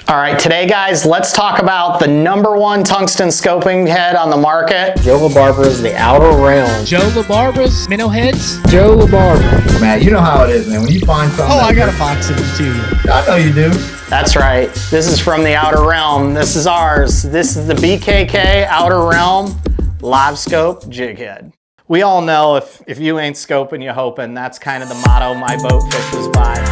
All right, today guys, let's talk about the #1 tungsten scoping head on the market. Joe LaBarbera's The Outer Realm. Joe LaBarbera's Minnow Heads. Joe LaBarbera. Man, you know how it is, man. When you find something... Oh, I got a box of them too. I know you do. That's right. This is from the Outer Realm. This is ours. This is the BKK Outer Realm Live Scope Jig Head. We all know if you ain't scoping, you hoping. That's kind of the motto my boat fishes by.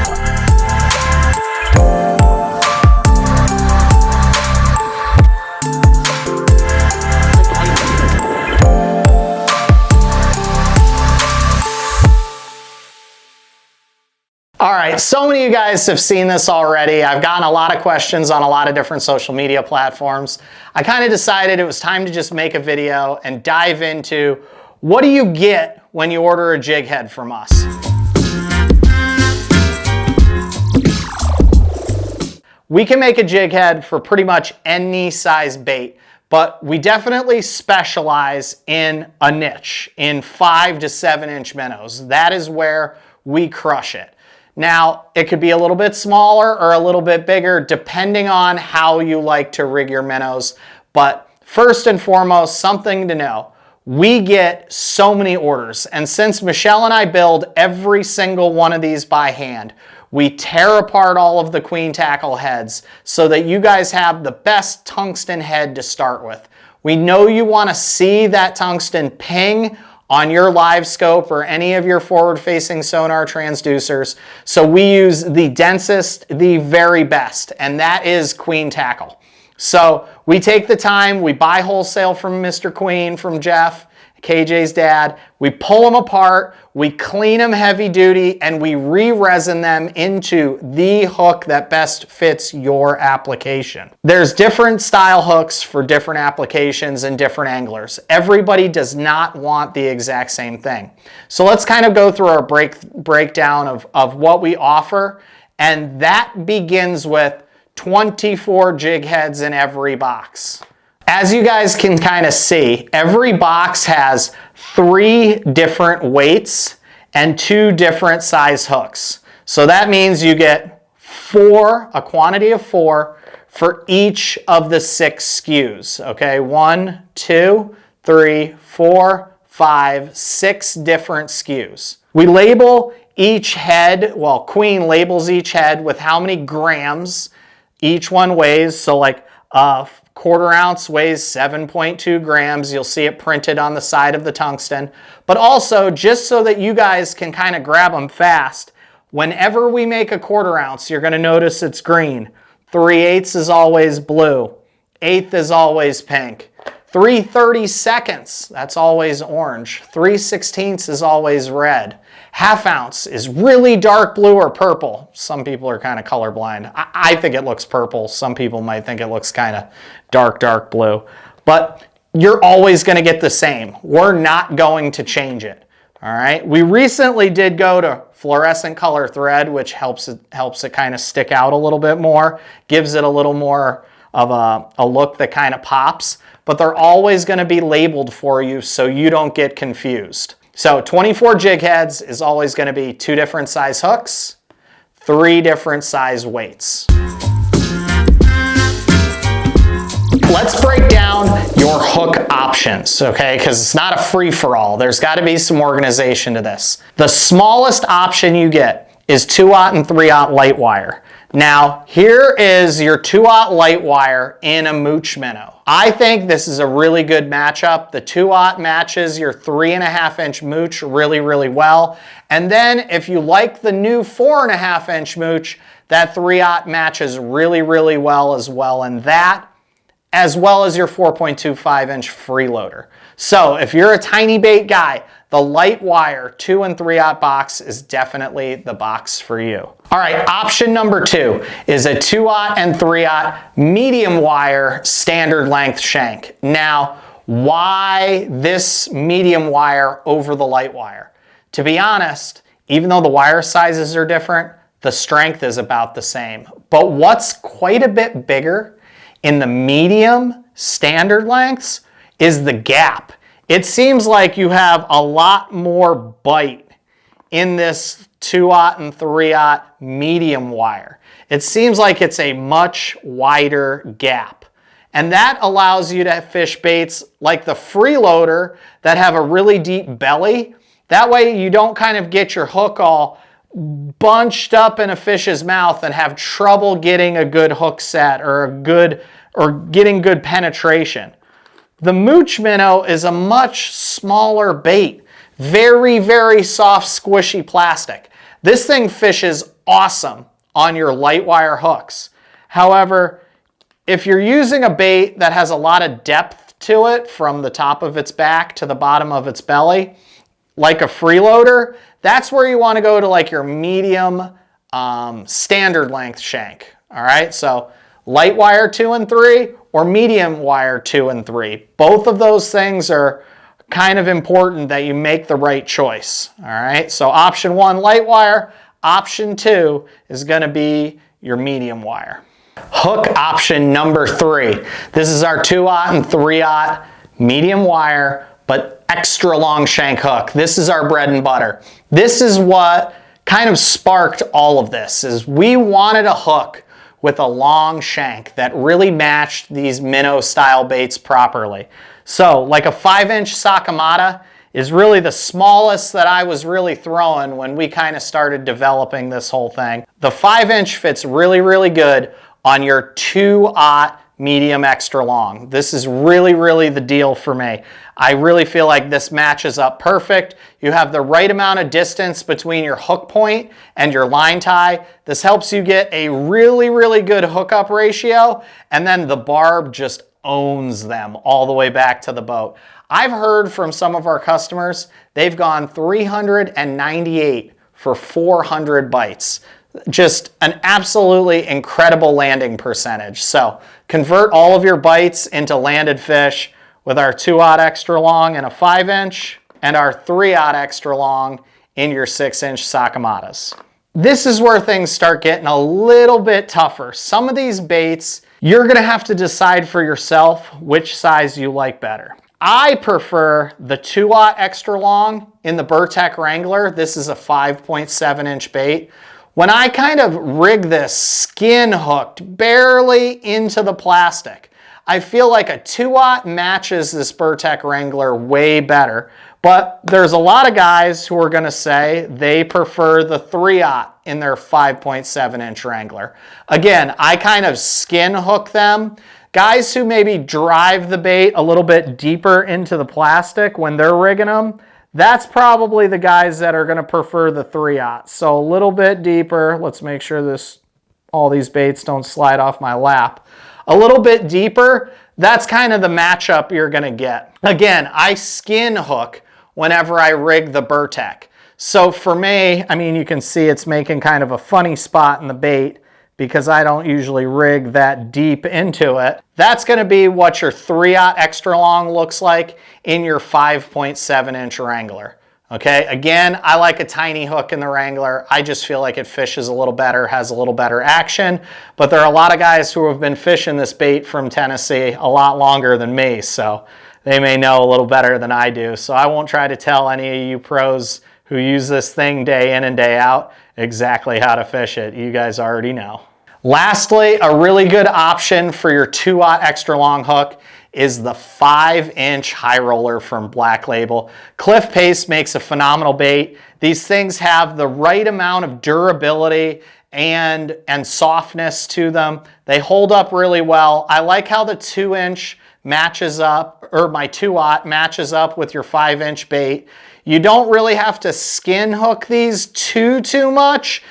All right, so many of you guys have seen this already. I've gotten a lot of questions on a lot of different social media platforms. I kind of decided it was time to just make a video and dive into what do you get when you order a jig head from us. We can make a jig head for pretty much any size bait, but we definitely specialize in a niche, in 5 to 7 inch minnows. That is where we crush it. Now, it could be a little bit smaller or a little bit bigger depending on how you like to rig your minnows. But first and foremost, something to know, we get so many orders. And since Michelle and I build every single one of these by hand, we tear apart all of the queen tackle heads so that you guys have the best tungsten head to start with. We know you want to see that tungsten ping on your live scope or any of your forward-facing sonar transducers. So we use the densest, the very best, and that is queen tackle. So we take the time, we buy wholesale from Mr. Queen, from Jeff, KJ's dad. We pull them apart, we clean them heavy duty, and we re-resin them into the hook that best fits your application. There's different style hooks for different applications and different anglers. Everybody does not want the exact same thing. So let's kind of go through our breakdown of what we offer, and that begins with 24 jig heads in every box. As you guys can kind of see, every box has 3 different weights and 2 different size hooks. So that means you get a quantity of 4 for each of the 6 SKUs. Okay, 1, 2, 3, 4, 5, 6 different SKUs. We label each head, well, Queen labels each head with how many grams each one weighs. So like quarter ounce weighs 7.2 grams. You'll see it printed on the side of the tungsten. But also, just so that you guys can kind of grab them fast, whenever we make a quarter ounce, you're going to notice it's green. 3/8 is always blue. 1/8 is always pink. 3/32, that's always orange. 3/16 is always red. Half ounce is really dark blue or purple. Some people are kind of colorblind. I think it looks purple. Some people might think it looks kind of dark blue. But you're always going to get the same. We're not going to change it. All right. We recently did go to fluorescent color thread, which helps it kind of stick out a little bit more, gives it a little more of a look that kind of pops. But they're always going to be labeled for you so you don't get confused. So 24 jig heads is always going to be 2 different size hooks, 3 different size weights. Let's break down your hook options, okay? Because it's not a free-for-all. There's got to be some organization to this. The smallest option you get is 2/0 and 3/0 light wire. Now, here is your 2/0 light wire in a mooch minnow. I think this is a really good matchup. The 2/0 matches your 3.5 inch mooch really, really well. And then if you like the new 4.5 inch mooch, that 3/0 matches really, really well as well. And that, as well as your 4.25 inch freeloader. So if you're a tiny bait guy, the light wire 2 and 3/0 box is definitely the box for you. All right, option number 2 is a 2/0 and 3/0 medium wire standard length shank. Now, why this medium wire over the light wire? To be honest, even though the wire sizes are different, the strength is about the same. But what's quite a bit bigger in the medium standard lengths is the gap. It seems like you have a lot more bite in this 2/0 and 3/0 medium wire. It seems like it's a much wider gap. And that allows you to fish baits like the freeloader that have a really deep belly. That way you don't kind of get your hook all bunched up in a fish's mouth and have trouble getting a good hook set or getting good penetration. The mooch minnow is a much smaller bait. Very, very soft, squishy plastic. This thing fishes awesome on your light wire hooks. However, if you're using a bait that has a lot of depth to it from the top of its back to the bottom of its belly, like a freeloader, that's where you want to go to like your medium standard length shank. All right, so light wire 2 and 3 or medium wire 2 and 3. Both of those things are kind of important that you make the right choice. All right, so option 1, light wire. Option 2 is going to be your medium wire. Hook option number 3. This is our 2/0 and 3/0 medium wire, but extra long shank hook. This is our bread and butter. This is what kind of sparked all of this, is we wanted a hook with a long shank that really matched these minnow style baits properly. So like a 5-inch Sakamata is really the smallest that I was really throwing when we kind of started developing this whole thing. The 5-inch fits really, really good on your 2/0 medium extra long. This is really, really the deal for me. I really feel like this matches up perfect. You have the right amount of distance between your hook point and your line tie. This helps you get a really, really good hookup ratio, and then the barb just owns them all the way back to the boat. I've heard from some of our customers, they've gone 398 for 400 bites. Just an absolutely incredible landing percentage. So convert all of your bites into landed fish with our 2/0 extra long and a 5-inch and our 3/0 extra long in your 6-inch Sakamatas. This is where things start getting a little bit tougher. Some of these baits, you're gonna have to decide for yourself which size you like better. I prefer the 2/0 extra long in the Burtech Wrangler. This is a 5.7-inch bait. When I kind of rig this skin hooked barely into the plastic, I feel like a 2/0 matches this Burtech Wrangler way better. But there's a lot of guys who are going to say they prefer the 3/0 in their 5.7-inch Wrangler. Again, I kind of skin hook them. Guys who maybe drive the bait a little bit deeper into the plastic when they're rigging them, that's probably the guys that are going to prefer the 3/0. So a little bit deeper. Let's make sure all these baits don't slide off my lap. A little bit deeper, that's kind of the matchup you're going to get. Again, I skin hook whenever I rig the Burtech. So for me, I mean, you can see it's making kind of a funny spot in the bait because I don't usually rig that deep into it. That's going to be what your 3/0 extra long looks like in your 5.7-inch Wrangler. Okay, again, I like a tiny hook in the Wrangler. I just feel like it fishes a little better, has a little better action. But there are a lot of guys who have been fishing this bait from Tennessee a lot longer than me, so they may know a little better than I do. So I won't try to tell any of you pros who use this thing day in and day out exactly how to fish it. You guys already know. Lastly, a really good option for your 2/0 extra long hook is the 5-inch high roller from Black Label. Cliff Pace makes a phenomenal bait. These things have the right amount of durability and softness to them. They hold up really well. I like how the 2-inch matches up, or my 2/0 matches up with your 5-inch bait. You don't really have to skin hook these too much.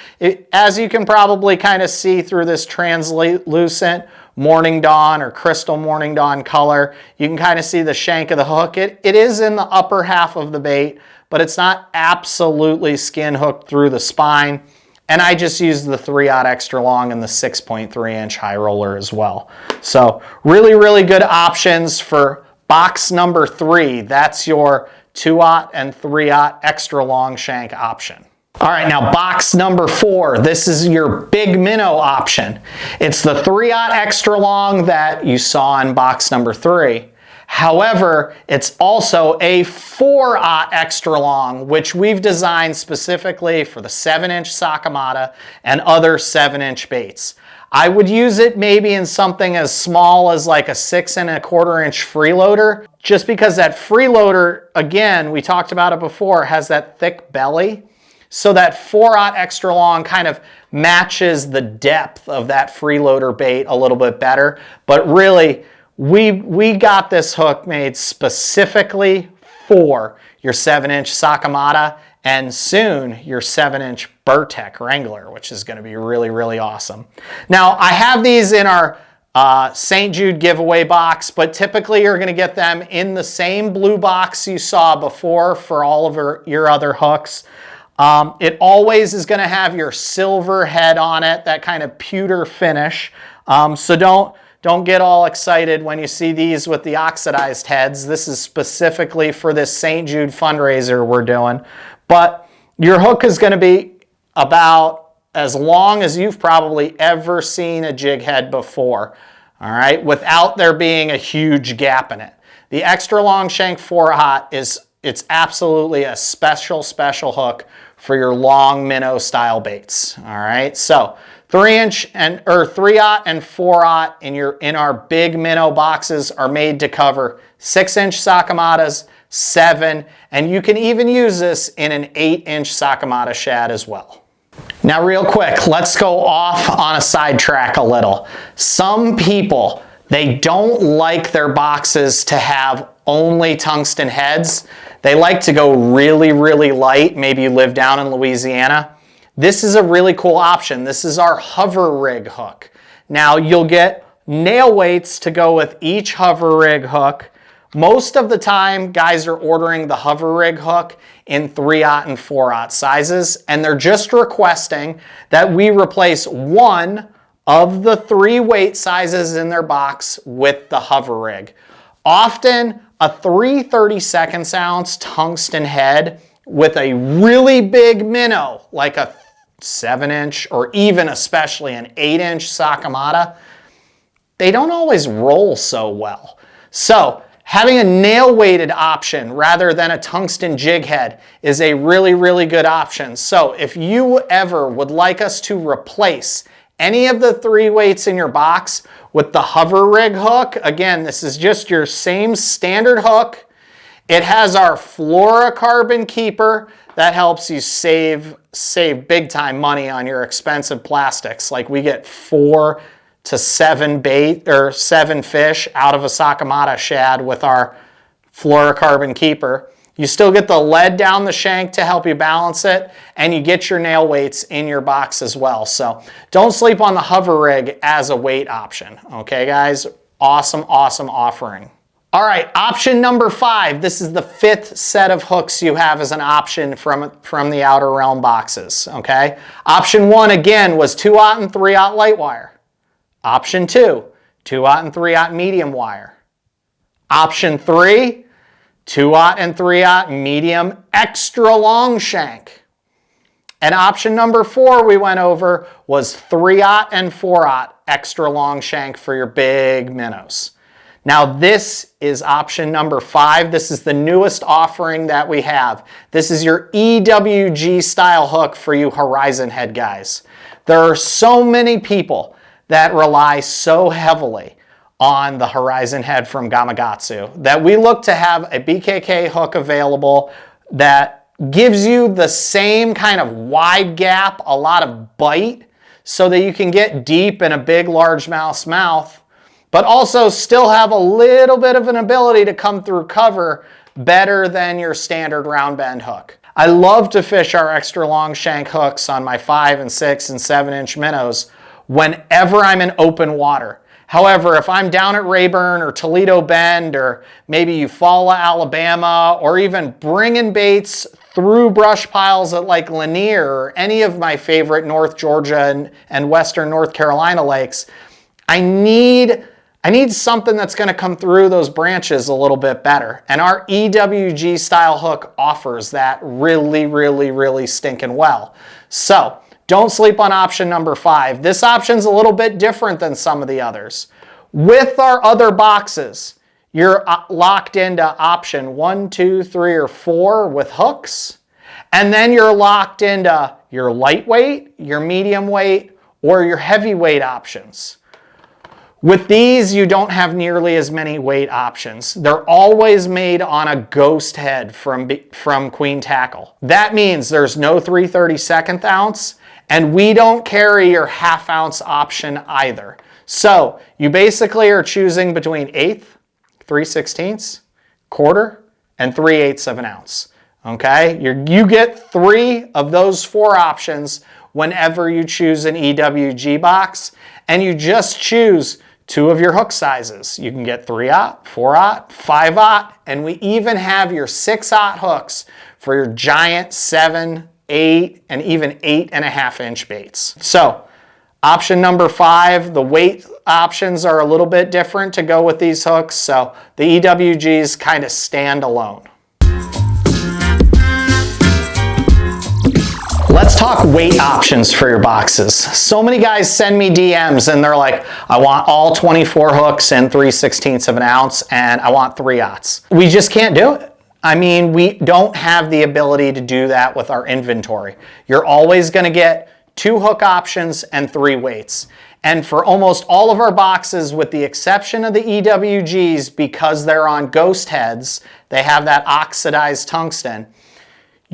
As you can probably kind of see through this translucent Morning Dawn or Crystal Morning Dawn color, you can kind of see the shank of the hook. It is in the upper half of the bait, but it's not absolutely skin hooked through the spine. And I just use the 3/0 extra long and the 6.3-inch high roller as well. So really, really good options for box number 3. That's your 2/0 and 3/0 extra long shank option. All right, now box number 4, this is your big minnow option. It's the 3/0 extra long that you saw in box number 3. However, it's also a 4/0 extra long, which we've designed specifically for the 7-inch Sakamata and other 7-inch baits. I would use it maybe in something as small as like a 6 1/4 inch freeloader, just because that freeloader, again, we talked about it before, has that thick belly. So that 4/0 extra long kind of matches the depth of that freeloader bait a little bit better. But really, we got this hook made specifically for your 7-inch Sakamata and soon your 7-inch Burtec Wrangler, which is going to be really, really awesome. Now, I have these in our St. Jude giveaway box, but typically you're going to get them in the same blue box you saw before for all of your other hooks. It always is going to have your silver head on it, that kind of pewter finish. So don't get all excited when you see these with the oxidized heads. This is specifically for this St. Jude fundraiser we're doing. But your hook is going to be about as long as you've probably ever seen a jig head before, all right, without there being a huge gap in it. The extra long Shank 4/0 it's absolutely a special hook for your long minnow style baits, all right? So 3-inch and 3/0 and 4/0 in our big minnow boxes are made to cover 6-inch Sakamatas, 7, and you can even use this in an 8-inch Sakamata shad as well. Now real quick, let's go off on a sidetrack a little. Some people, they don't like their boxes to have only tungsten heads. They like to go really, really light. Maybe you live down in Louisiana. This is a really cool option. This is our hover rig hook. Now you'll get nail weights to go with each hover rig hook. Most of the time, guys are ordering the hover rig hook in 3/0 and 4/0 sizes, and they're just requesting that we replace one of the 3 weight sizes in their box with the hover rig. Often, a 3/32 ounce tungsten head with a really big minnow, like a 7-inch or even especially an 8-inch Sakamata, they don't always roll so well. So having a nail weighted option rather than a tungsten jig head is a really, really good option. So if you ever would like us to replace any of the 3 weights in your box with the hover rig hook, again, this is just your same standard hook. It has our fluorocarbon keeper that helps you save big time money on your expensive plastics. Like we get 4 to 7 fish out of a Sakamata shad with our fluorocarbon keeper. You still get the lead down the shank to help you balance it, and you get your nail weights in your box as well. So don't sleep on the hover rig as a weight option. Okay, guys? Awesome, awesome offering. All right, option number 5. This is the 5th set of hooks you have as an option from the Outer Realm boxes, okay? Option 1, again, was 2/0 and 3/0 light wire. Option 2, 2/0 and 3/0 medium wire. Option 3, 2/0 and 3/0 medium extra long shank. And option number 4 we went over was 3/0 and 4/0 extra long shank for your big minnows. Now this is option number 5. This is the newest offering that we have. This is your EWG style hook for you Horizon Head guys. There are so many people that rely so heavily on the Horizon Head from Gamakatsu that we look to have a BKK hook available that gives you the same kind of wide gap, a lot of bite, so that you can get deep in a big largemouth's mouth, but also still have a little bit of an ability to come through cover better than your standard round bend hook. I love to fish our extra long shank hooks on my 5 and 6 and 7-inch minnows whenever I'm in open water. However, if I'm down at Rayburn or Toledo Bend or maybe Eufaula, Alabama, or even bringing baits through brush piles at Lake Lanier or any of my favorite North Georgia and Western North Carolina lakes, I need something that's going to come through those branches a little bit better. And our EWG style hook offers that really, really, really stinking well. So don't sleep on option number 5. This option's a little bit different than some of the others. With our other boxes, you're locked into option 1, 2, 3, or 4 with hooks. And then you're locked into your lightweight, your medium weight, or your heavyweight options. With these, you don't have nearly as many weight options. They're always made on a ghost head from Queen Tackle. That means there's no 3/32 ounce, and we don't carry your half ounce option either. So you basically are choosing between 1/8, 3/16, quarter, and 3/8 of an ounce. Okay, you get 3 of those 4 options whenever you choose an EWG box, and you just choose 2 of your hook sizes. You can get 3/0, 4/0, 5/0, and we even have your 6/0 hooks for your giant 7, 8, and even 8.5 inch baits. So option number 5, the weight options are a little bit different to go with these hooks, so the EWGs kind of stand alone. Let's talk weight options for your boxes. So many guys send me DMs and they're like, I want all 24 hooks in 3/16 of an ounce and I want 3/0. We just can't do it. I mean, we don't have the ability to do that with our inventory. You're always going to get 2 hook options and 3 weights. And for almost all of our boxes, with the exception of the EWGs, because they're on ghost heads, they have that oxidized tungsten,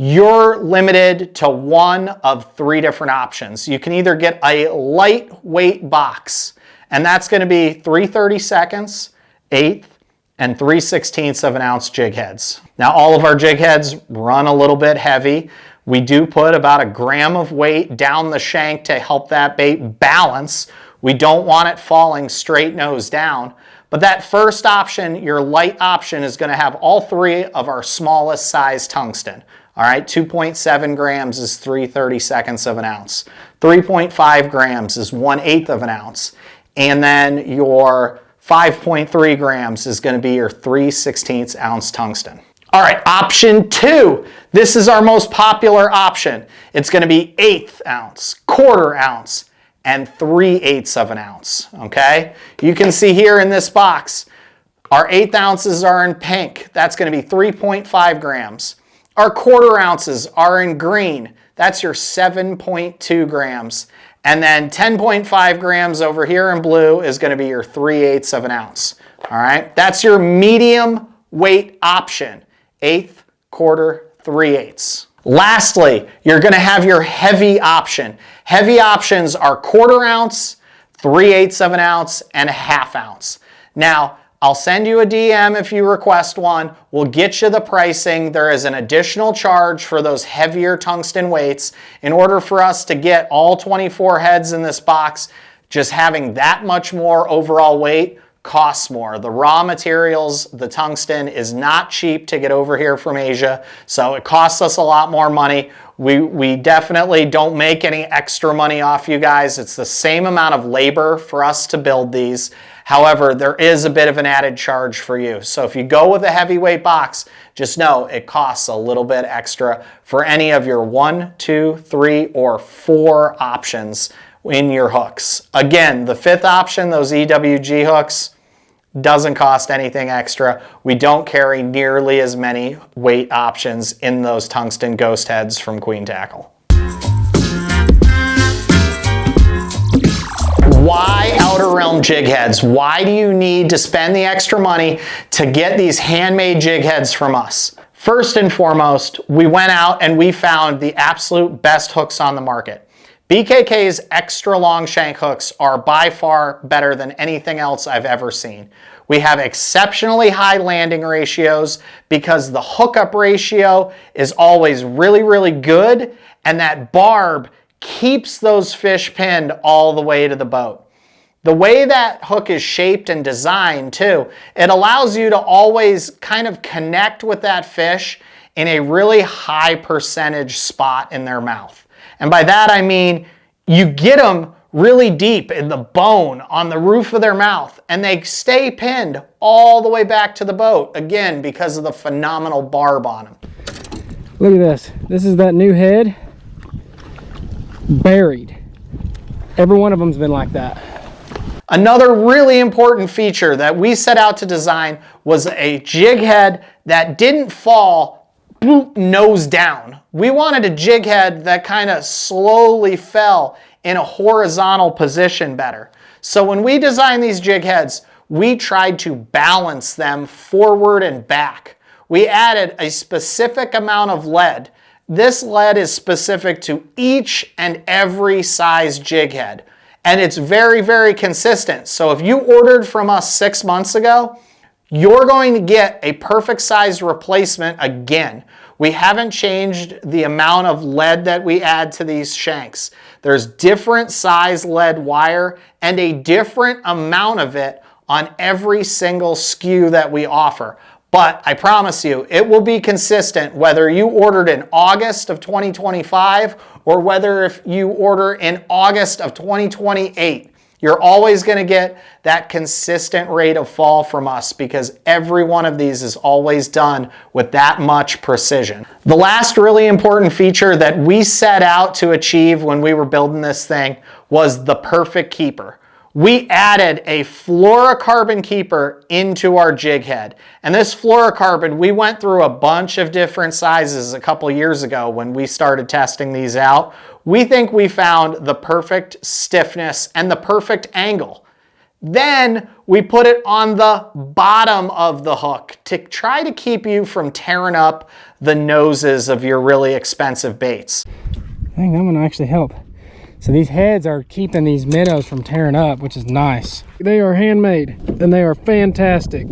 you're limited to 1 of 3 different options. You can either get a lightweight box, and that's going to be 3/32, 1/8, and 3/16 of an ounce jig heads. Now, all of our jig heads run a little bit heavy. We do put about 1 gram of weight down the shank to help that bait balance. We don't want it falling straight nose down. But that first option, your light option, is going to have all 3 of our smallest size tungsten. All right, 2.7 grams is 3/32 of an ounce. 3.5 grams is 1/8 of an ounce. And then your 5.3 grams is going to be your 3/16 ounce tungsten. All right, option 2. This is our most popular option. It's going to be 1/8 ounce, quarter ounce, and 3/8 of an ounce. Okay, you can see here in this box, our 1/8 ounces are in pink. That's going to be 3.5 grams. Our quarter ounces are in green. That's your 7.2 grams. And then 10.5 grams over here in blue is going to be your 3/8 of an ounce. All right, that's your medium weight option. 1/8, quarter, 3/8. Lastly, you're going to have your heavy option. Heavy options are quarter ounce, 3/8 of an ounce, and a half ounce. Now, I'll send you a DM if you request one. We'll get you the pricing. There is an additional charge for those heavier tungsten weights. In order for us to get all 24 heads in this box, just having that much more overall weight costs more. The raw materials, the tungsten, is not cheap to get over here from Asia, so it costs us a lot more money. We definitely don't make any extra money off you guys. It's the same amount of labor for us to build these. However, there is a bit of an added charge for you. So if you go with a heavyweight box, just know it costs a little bit extra for any of your 1, 2, 3, or 4 options in your hooks. Again, the 5th option, those EWG hooks, doesn't cost anything extra. We don't carry nearly as many weight options in those tungsten ghost heads from Queen Tackle. Why Outer Realm jig heads? Why do you need to spend the extra money to get these handmade jig heads from us? First and foremost, we went out and we found the absolute best hooks on the market. BKK's extra long shank hooks are by far better than anything else I've ever seen. We have exceptionally high landing ratios because the hookup ratio is always really, really good, and that barb keeps those fish pinned all the way to the boat. The way that hook is shaped and designed too, it allows you to always kind of connect with that fish in a really high percentage spot in their mouth. And by that I mean you get them really deep in the bone on the roof of their mouth, and they stay pinned all the way back to the boat, again, because of the phenomenal barb on them. Look at this. This is that new head. Buried. Every one of them's been like that. Another really important feature that we set out to design was a jig head that didn't fall boop, nose down. We wanted a jig head that kind of slowly fell in a horizontal position better. So when we designed these jig heads, we tried to balance them forward and back. We added a specific amount of lead. This lead is specific to each and every size jig head. And it's very, very consistent. So if you ordered from us 6 months ago, you're going to get a perfect size replacement again. We haven't changed the amount of lead that we add to these shanks. There's different size lead wire and a different amount of it on every single SKU that we offer. But I promise you, it will be consistent whether you ordered in August of 2025 or whether if you order in August of 2028. You're always going to get that consistent rate of fall from us because every one of these is always done with that much precision. The last really important feature that we set out to achieve when we were building this thing was the perfect keeper. We added a fluorocarbon keeper into our jig head. And this fluorocarbon, we went through a bunch of different sizes a couple years ago when we started testing these out. We think we found the perfect stiffness and the perfect angle. Then we put it on the bottom of the hook to try to keep you from tearing up the noses of your really expensive baits. I think that one will actually help. So these heads are keeping these minnows from tearing up, which is nice. They are handmade and they are fantastic.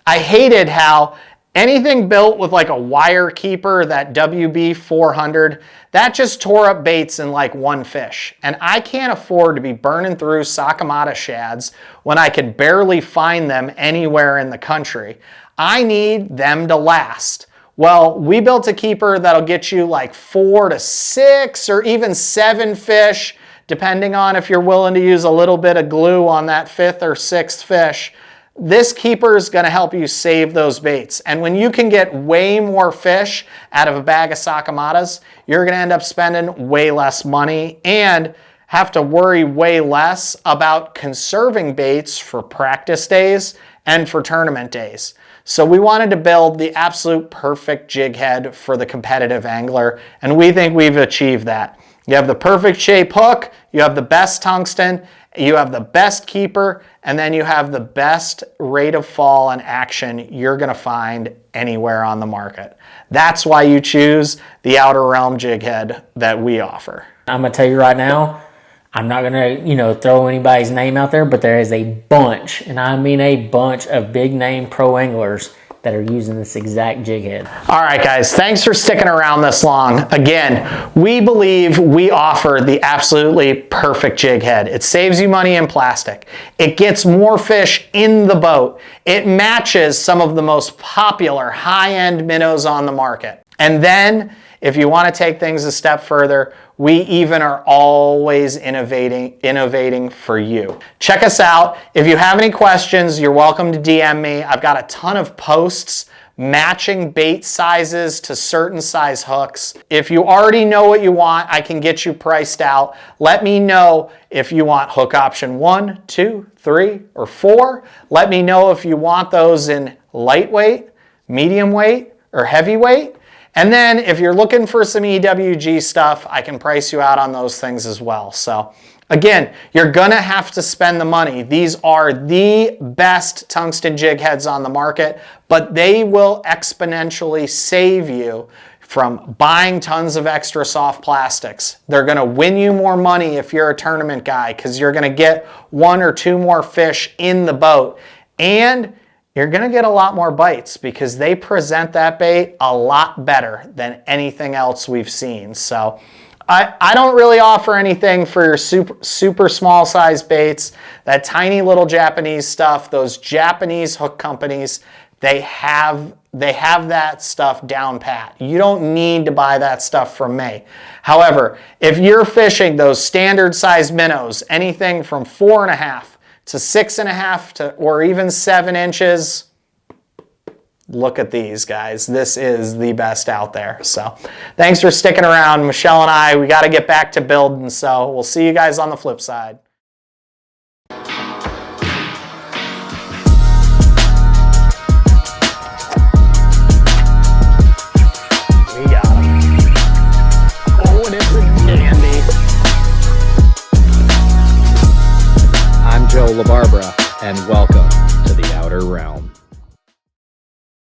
I hated how anything built with like a wire keeper, that WB 400, that just tore up baits in like one fish. And I can't afford to be burning through Sakamata shads when I could barely find them anywhere in the country. I need them to last. Well, we built a keeper that'll get you like 4 to 6 or even 7 fish, depending on if you're willing to use a little bit of glue on that 5th or 6th fish. This keeper is going to help you save those baits. And when you can get way more fish out of a bag of Sakamatas, you're going to end up spending way less money and have to worry way less about conserving baits for practice days and for tournament days. So we wanted to build the absolute perfect jig head for the competitive angler, and we think we've achieved that. You have the perfect shape hook, you have the best tungsten, you have the best keeper, and then you have the best rate of fall and action you're going to find anywhere on the market. That's why you choose the Outer Realm jig head that we offer. I'm going to tell you right now, I'm not going to, throw anybody's name out there, but there is a bunch, and I mean a bunch of big name pro anglers that are using this exact jig head. All right, guys, thanks for sticking around this long. Again, we believe we offer the absolutely perfect jig head. It saves you money in plastic. It gets more fish in the boat. It matches some of the most popular high-end minnows on the market. And then, if you want to take things a step further, we even are always innovating for you. Check us out. If you have any questions, you're welcome to DM me. I've got a ton of posts matching bait sizes to certain size hooks. If you already know what you want, I can get you priced out. Let me know if you want hook option 1, 2, 3, or 4. Let me know if you want those in lightweight, medium weight, or heavyweight. And then if you're looking for some EWG stuff, I can price you out on those things as well. So again, you're gonna have to spend the money. These are the best tungsten jig heads on the market, but they will exponentially save you from buying tons of extra soft plastics. They're gonna win you more money if you're a tournament guy because you're gonna get 1 or 2 more fish in the boat. And you're going to get a lot more bites because they present that bait a lot better than anything else we've seen. So I don't really offer anything for your super small size baits. That tiny little Japanese stuff, those Japanese hook companies, they have that stuff down pat. You don't need to buy that stuff from me. However, if you're fishing those standard size minnows, anything from 4.5 to 6.5 to or even 7 inches, look at these guys. This is the best out there. So thanks for sticking around. Michelle and I, we got to get back to building. So we'll see you guys on the flip side. to the outer realm.